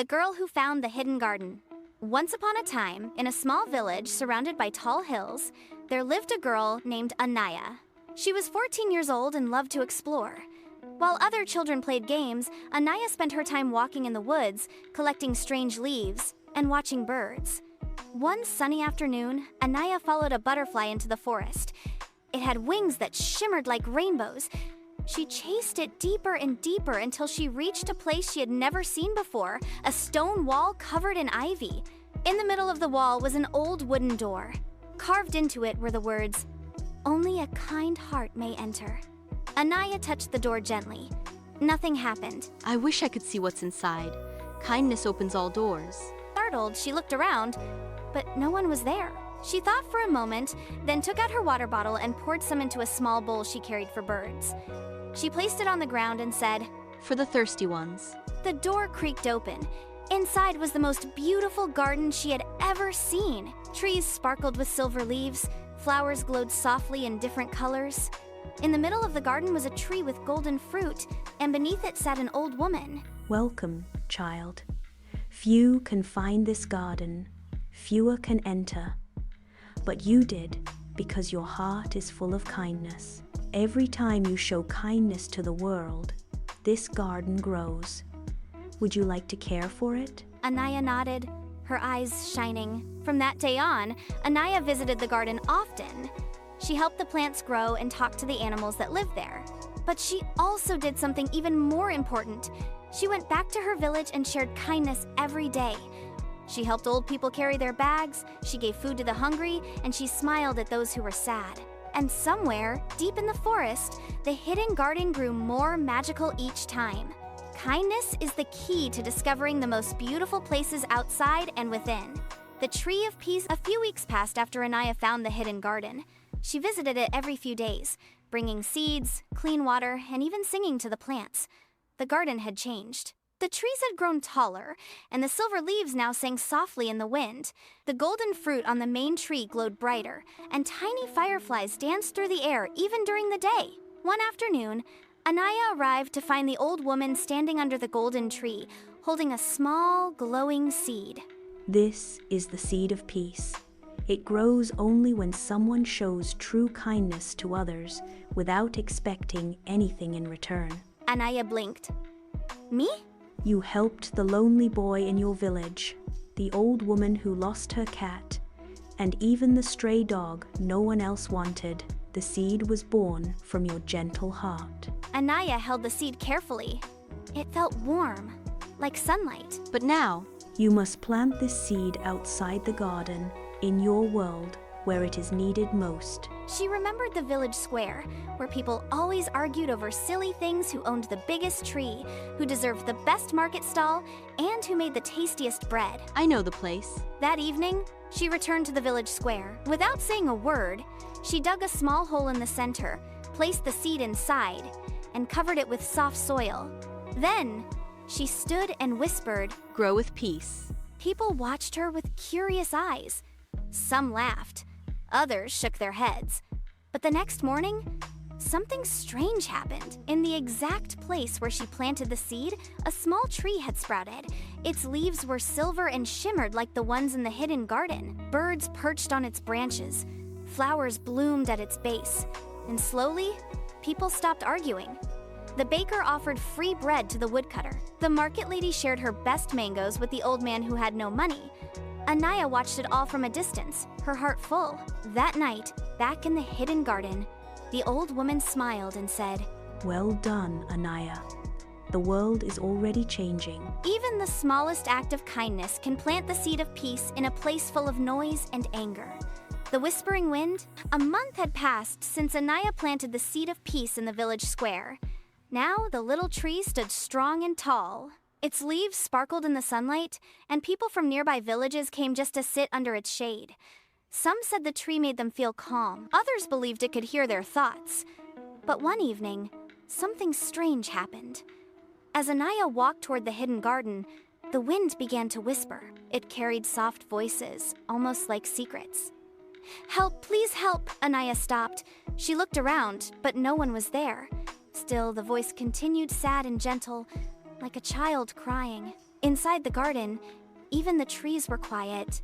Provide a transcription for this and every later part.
The Girl Who Found the Hidden Garden. Once upon a time, in a small village surrounded by tall hills, there lived a girl named Anaya. She was 14 years old and loved to explore. While other children played games, Anaya spent her time walking in the woods, collecting strange leaves, and watching birds. One sunny afternoon, Anaya followed a butterfly into the forest. It had wings that shimmered like rainbows. She chased it deeper and deeper until she reached a place she had never seen before, a stone wall covered in ivy. In the middle of the wall was an old wooden door. Carved into it were the words, "Only a kind heart may enter." Anaya touched the door gently. Nothing happened. I wish I could see what's inside. Kindness opens all doors. Startled, she looked around, but no one was there. She thought for a moment, then took out her water bottle and poured some into a small bowl she carried for birds. She placed it on the ground and said, For the thirsty ones. The door creaked open. Inside was the most beautiful garden she had ever seen. Trees sparkled with silver leaves, flowers glowed softly in different colors. In the middle of the garden was a tree with golden fruit, and beneath it sat an old woman. Welcome, child. Few can find this garden, fewer can enter. But you did, because your heart is full of kindness. Every time you show kindness to the world, this garden grows. Would you like to care for it? Anaya nodded, her eyes shining. From that day on, Anaya visited the garden often. She helped the plants grow and talked to the animals that lived there. But she also did something even more important. She went back to her village and shared kindness every day. She helped old people carry their bags, she gave food to the hungry, and she smiled at those who were sad. And somewhere, deep in the forest, the hidden garden grew more magical each time. Kindness is the key to discovering the most beautiful places outside and within. The Tree of Peace. A few weeks passed after Anaya found the hidden garden. She visited it every few days, bringing seeds, clean water, and even singing to the plants. The garden had changed. The trees had grown taller, and the silver leaves now sang softly in the wind. The golden fruit on the main tree glowed brighter, and tiny fireflies danced through the air even during the day. One afternoon, Anaya arrived to find the old woman standing under the golden tree, holding a small, glowing seed. This is the seed of peace. It grows only when someone shows true kindness to others without expecting anything in return. Anaya blinked. Me? You helped the lonely boy in your village, the old woman who lost her cat, and even the stray dog no one else wanted. The seed was born from your gentle heart. Anaya held the seed carefully. It felt warm, like sunlight. But now, you must plant this seed outside the garden, in your world, where it is needed most. She remembered the village square, where people always argued over silly things, who owned the biggest tree, who deserved the best market stall, and who made the tastiest bread. I know the place. That evening, she returned to the village square. Without saying a word, she dug a small hole in the center, placed the seed inside, and covered it with soft soil. Then, she stood and whispered, Grow with peace. People watched her with curious eyes. Some laughed. Others shook their heads. But the next morning, something strange happened. In the exact place where she planted the seed, a small tree had sprouted. Its leaves were silver and shimmered like the ones in the hidden garden. Birds perched on its branches. Flowers bloomed at its base. And slowly, people stopped arguing. The baker offered free bread to the woodcutter. The market lady shared her best mangoes with the old man who had no money. Anaya watched it all from a distance, her heart full. That night, back in the hidden garden, the old woman smiled and said, Well done, Anaya. The world is already changing. Even the smallest act of kindness can plant the seed of peace in a place full of noise and anger. The whispering wind. A month had passed since Anaya planted the seed of peace in the village square. Now the little tree stood strong and tall. Its leaves sparkled in the sunlight, and people from nearby villages came just to sit under its shade. Some said the tree made them feel calm. Others believed it could hear their thoughts. But one evening, something strange happened. As Anaya walked toward the hidden garden, the wind began to whisper. It carried soft voices, almost like secrets. Help, please help, Anaya stopped. She looked around, but no one was there. Still, the voice continued sad and gentle, like a child crying. Inside the garden, even the trees were quiet.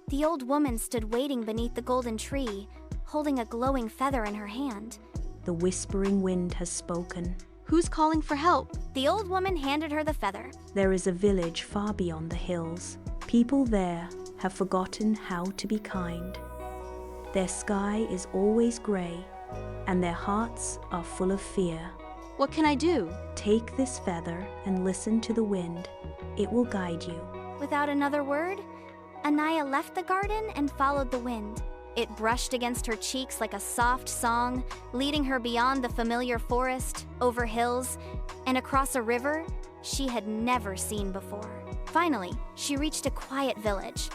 The old woman stood waiting beneath the golden tree, holding a glowing feather in her hand. The whispering wind has spoken. Who's calling for help? The old woman handed her the feather. There is a village far beyond the hills. People there have forgotten how to be kind. Their sky is always gray, and their hearts are full of fear. What can I do? Take this feather and listen to the wind. It will guide you. Without another word, Anaya left the garden and followed the wind. It brushed against her cheeks like a soft song, leading her beyond the familiar forest, over hills, and across a river she had never seen before. Finally, she reached a quiet village.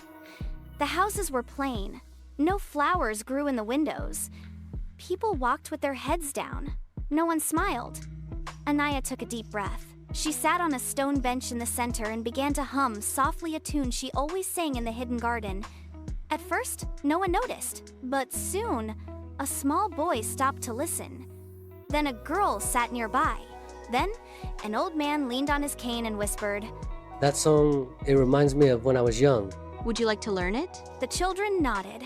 The houses were plain. No flowers grew in the windows. People walked with their heads down. No one smiled. Anaya took a deep breath. She sat on a stone bench in the center and began to hum softly a tune she always sang in the hidden garden. At first, no one noticed, but soon, a small boy stopped to listen. Then a girl sat nearby. Then, an old man leaned on his cane and whispered, That song, it reminds me of when I was young. Would you like to learn it? The children nodded.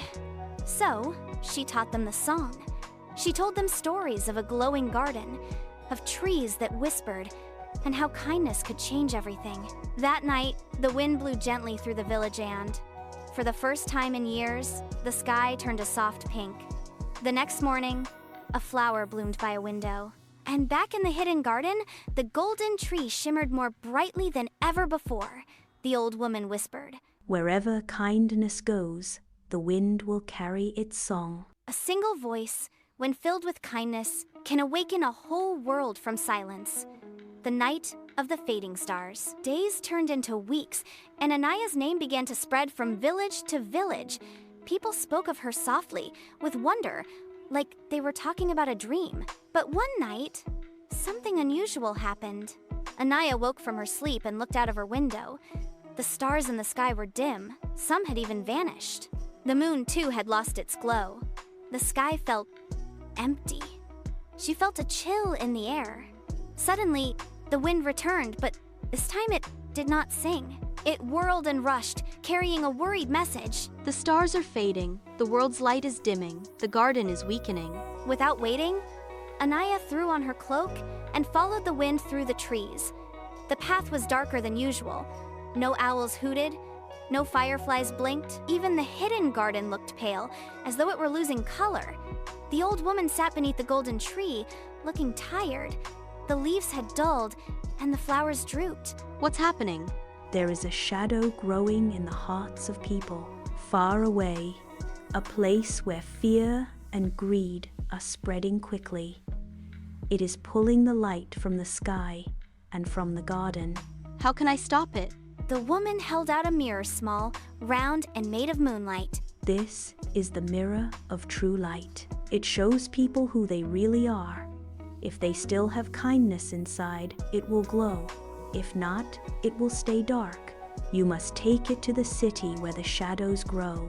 So, she taught them the song. She told them stories of a glowing garden, of trees that whispered, and how kindness could change everything. That night, the wind blew gently through the village and, for the first time in years, the sky turned a soft pink. The next morning, a flower bloomed by a window. And back in the hidden garden, the golden tree shimmered more brightly than ever before, the old woman whispered. Wherever kindness goes, the wind will carry its song. A single voice, when filled with kindness, can awaken a whole world from silence. The night of the fading stars. Days turned into weeks, and Anaya's name began to spread from village to village. People spoke of her softly, with wonder, like they were talking about a dream. But one night, something unusual happened. Anaya woke from her sleep and looked out of her window. The stars in the sky were dim. Some had even vanished. The moon, too, had lost its glow. The sky felt empty. She felt a chill in the air. Suddenly, the wind returned, but this time it did not sing. It whirled and rushed, carrying a worried message. The stars are fading, the world's light is dimming, the garden is weakening. Without waiting, Anaya threw on her cloak and followed the wind through the trees. The path was darker than usual. No owls hooted, no fireflies blinked. Even the hidden garden looked pale, as though it were losing color. The old woman sat beneath the golden tree, looking tired. The leaves had dulled, and the flowers drooped. What's happening? There is a shadow growing in the hearts of people, far away, a place where fear and greed are spreading quickly. It is pulling the light from the sky and from the garden. How can I stop it? The woman held out a mirror, small, round, and made of moonlight. This is the mirror of true light. It shows people who they really are. If they still have kindness inside, it will glow. If not, it will stay dark. You must take it to the city where the shadows grow.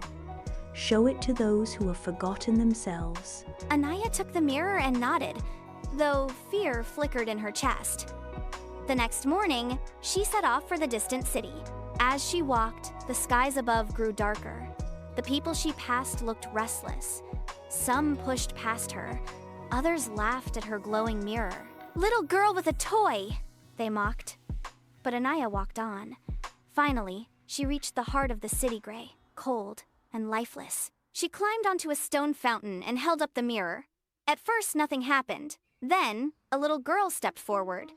Show it to those who have forgotten themselves. Anaya took the mirror and nodded, though fear flickered in her chest. The next morning, she set off for the distant city. As she walked, the skies above grew darker. The people she passed looked restless. Some pushed past her. Others laughed at her glowing mirror. "Little girl with a toy," they mocked. But Anaya walked on. Finally, she reached the heart of the city gray, cold and lifeless. She climbed onto a stone fountain and held up the mirror. At first, nothing happened. Then, a little girl stepped forward.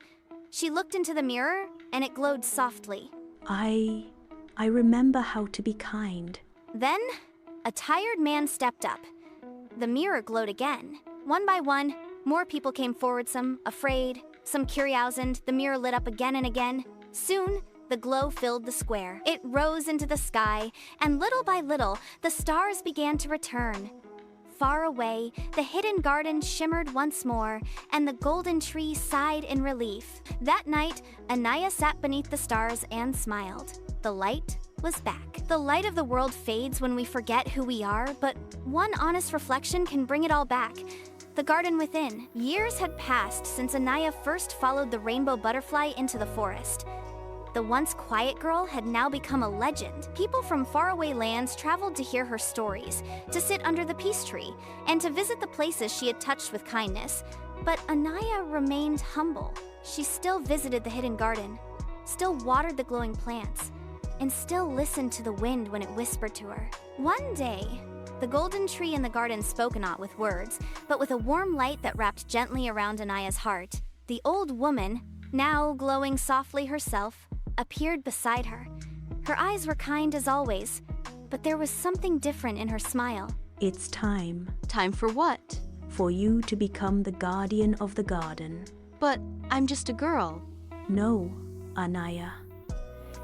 She looked into the mirror, and it glowed softly. I remember how to be kind. Then, a tired man stepped up. The mirror glowed again. One by one, more people came forward, some afraid, some curious, and the mirror lit up again and again. Soon, the glow filled the square. It rose into the sky, and little by little, the stars began to return. Far away, the hidden garden shimmered once more, and the golden tree sighed in relief. That night, Anaya sat beneath the stars and smiled. The light was back. The light of the world fades when we forget who we are, but one honest reflection can bring it all back. The garden within. Years had passed since Anaya first followed the rainbow butterfly into the forest. The once quiet girl had now become a legend. People from faraway lands traveled to hear her stories, to sit under the peace tree, and to visit the places she had touched with kindness. But Anaya remained humble. She still visited the hidden garden, still watered the glowing plants, and still listened to the wind when it whispered to her. One day, the golden tree in the garden spoke not with words, but with a warm light that wrapped gently around Anaya's heart. The old woman, now glowing softly herself, appeared beside her. Her eyes were kind as always, but there was something different in her smile. It's time Time for what? for you to become the guardian of the garden. But I'm just a girl. No, Anaya.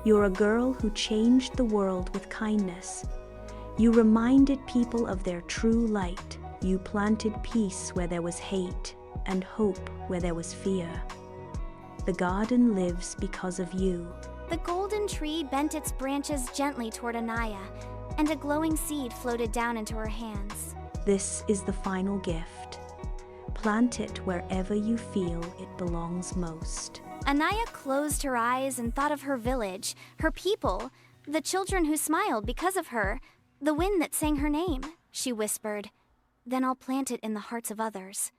You're a girl who changed the world with kindness. You reminded people of their true light. You planted peace where there was hate and hope where there was fear. The garden lives because of you. The golden tree bent its branches gently toward Anaya, and a glowing seed floated down into her hands. This is the final gift. Plant it wherever you feel it belongs most. Anaya closed her eyes and thought of her village, her people, the children who smiled because of her, the wind that sang her name. She whispered, "Then I'll plant it in the hearts of others."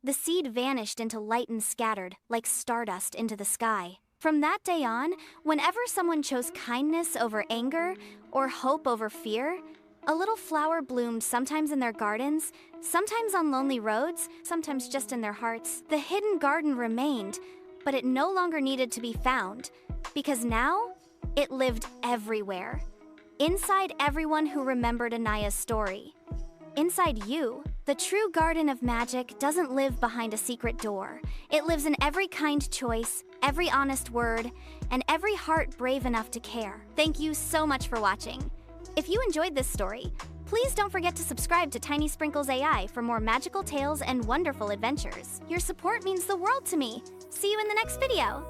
The seed vanished into light and scattered, like stardust into the sky. From that day on, whenever someone chose kindness over anger or hope over fear, a little flower bloomed, sometimes in their gardens, sometimes on lonely roads, sometimes just in their hearts. The hidden garden remained, but it no longer needed to be found, because now it lived everywhere. Inside everyone who remembered Anaya's story. Inside you. The true garden of magic doesn't live behind a secret door. It lives in every kind choice, every honest word, and every heart brave enough to care. Thank you so much for watching. If you enjoyed this story, please don't forget to subscribe to Tiny Sprinkles AI for more magical tales and wonderful adventures. Your support means the world to me. See you in the next video.